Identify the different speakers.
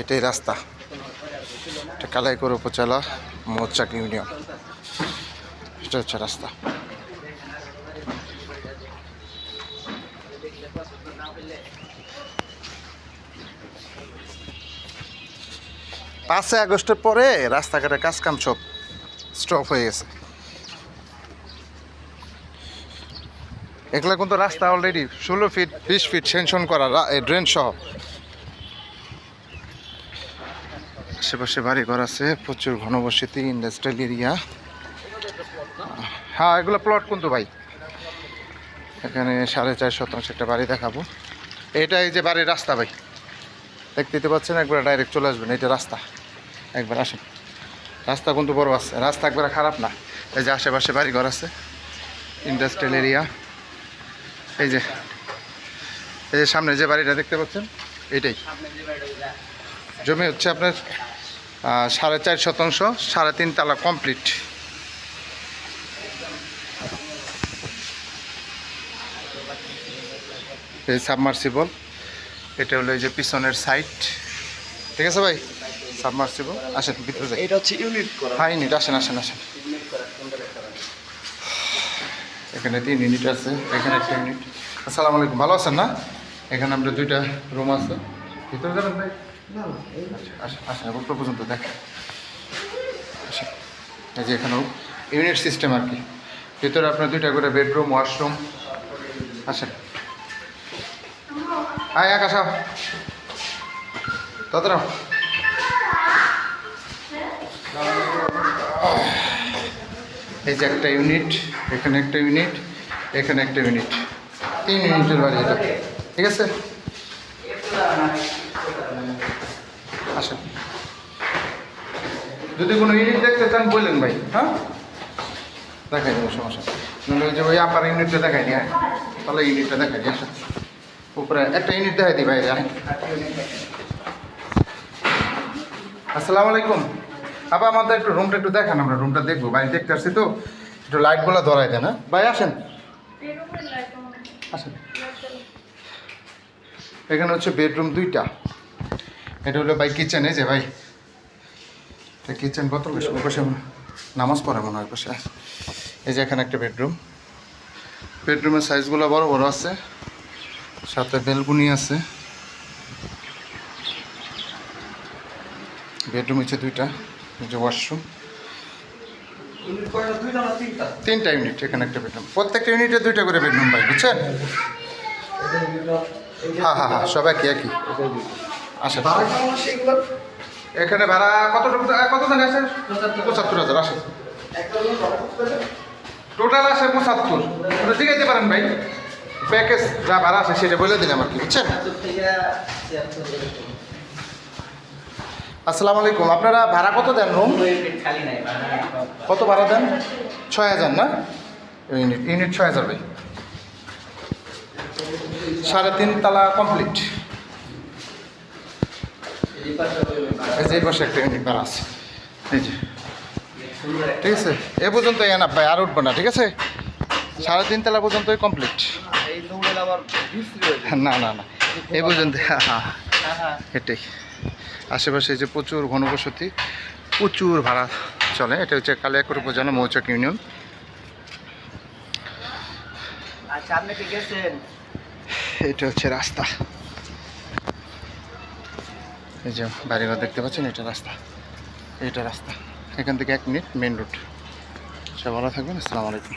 Speaker 1: এটাই রাস্তা, এটা কালাইকোর উপজেলা মৌচাক ইউনিয়ন, এটা হচ্ছে রাস্তা। পাঁচই আগস্টের পরে রাস্তাঘাটের কাজকাম সব স্টপ হয়ে গেছে। এগুলা কিন্তু রাস্তা অলরেডি 16 ফিট 20 ফিট সেনশন করা, ড্রেন সহ। আশেপাশে বাড়ি ঘর আছে, প্রচুর ঘনবসতি, ইন্ডাস্ট্রিয়াল এরিয়া। হ্যাঁ, এগুলো প্লট কিন্তু ভাই। এখানে 4.5 শতাংশ একটা বাড়ি দেখাবো। এটাই যে বাড়ির রাস্তা ভাই, দেখতে পাচ্ছেন, একবার ডাইরেক্ট চলে আসবেন। এটা রাস্তা, একবার আসেন। রাস্তা কিন্তু বড় আছে, রাস্তা একবার খারাপ না। এই যে আশেপাশে বাড়ি ঘর আছে, ইন্ডাস্ট্রিয়াল এরিয়া। এই যে সামনে যে বাড়িটা দেখতে পাচ্ছেন, এটাই জমি হচ্ছে আপনার 4.5 শতাংশ, 3.5 তালা কমপ্লিট। এই সাবমার্সিবল, এটা হলো এই যে পিছনের সাইড। ঠিক আছে ভাই, সাবমার্সিবল। আসেন ভিতরে যাই।
Speaker 2: এটা হচ্ছে ইউনিট করা।
Speaker 1: হ্যাঁ, ইউনিট। আসেন। এখানে 3 ইউনিট আছে, এখানে একটা ইউনিট। আসসালামু আলাইকুম, ভালো আছেন না? এখানে আমরা 2টা রুম আছে। ভিতরে যাবেন ভাই? আচ্ছা, আসেন উপর পর্যন্ত দেখেন। আসেন, এই যে এখানেও ইউনিট সিস্টেম আর কি। ভিতরে আপনার 2টা করে বেডরুম, ওয়াশরুম। আসেন। হ্যাঁ, এক আসা তত। এই যে একটা ইউনিট, এখানে একটা ইউনিট, এখানে একটা ইউনিট। 3 ইউনিটের বাড়ি এটা। ঠিক আছে, আসেন। যদি কোনো ইউনিট দেখতে চান বললেন ভাই। হ্যাঁ, দেখাই দেবো, সমস্যা। নাহলে ওই যে ওই আপার ইউনিটটা দেখাই নি, তাহলে ইউনিটটা দেখাই দিই। আসেন, উপরে একটা ইউনিট দেখাই দিই ভাই। আসসালামু আলাইকুম। আপা, আমাদের একটু রুমটা একটু দেখান, আমরা রুমটা দেখবো। বাড়ি দেখতে আসছি তো, একটু লাইটগুলো ধরাই দেন। হ্যাঁ ভাই, আসেন। এখানে হচ্ছে বেডরুম 2টা। এটা হলো ভাই কিচেন। এই যে ভাই, এটা কিচেন। বোতল বসে নামাজ পড়ে মনে হয় বসে। এই যে এখানে একটা বেডরুম। বেডরুমের সাইজগুলো বড় বড় আছে, সাথে বেলকুনি আছে। বেডরুম হচ্ছে 2টা। এই যে ওয়াশরুম। 3টা ইউনিট, এখানে একটা বেডরুম। প্রত্যেকটা ইউনিটে 2টা করে বেডরুম ভাই, বুঝছেন? হ্যাঁ, সব একই। আসেন। এখানে ভাড়া কত জানি আছে? 75,000 আসে। টোটাল আসে 75। জিগাইতে পারেন ভাই, প্যাকেজ যা ভাড়া আছে সেটা বলে দিলাম আর কি, বুঝছেন? আসসালামু আলাইকুম। আপনারা ভাড়া কত দেন রুম? কত ভাড়া দেন? 6,000 না? ইউনিট 6,000 ভাই। 3.5 তালা কমপ্লিট। এই যে পাশে একটা ইউনিট ভাড়া আছে। এই যে, ঠিক আছে, এ পর্যন্ত এন ভাই, আর উঠবো না। ঠিক আছে, 3.5 তালা পর্যন্তই কমপ্লিট। না, এই পর্যন্ত। হ্যাঁ, এটাই। আশেপাশে যে প্রচুর ঘনবসতি, প্রচুর ভাড়া চলে। এটা হচ্ছে কালিয়াকৈর উপজেলা মৌচাক ইউনিয়ন। এটা হচ্ছে রাস্তা। এই যে বাড়িঘর দেখতে পাচ্ছেন, এটা রাস্তা। এখান থেকে 1 মিনিট মেন রোড। সব ভালো থাকবেন। আসসালামু আলাইকুম।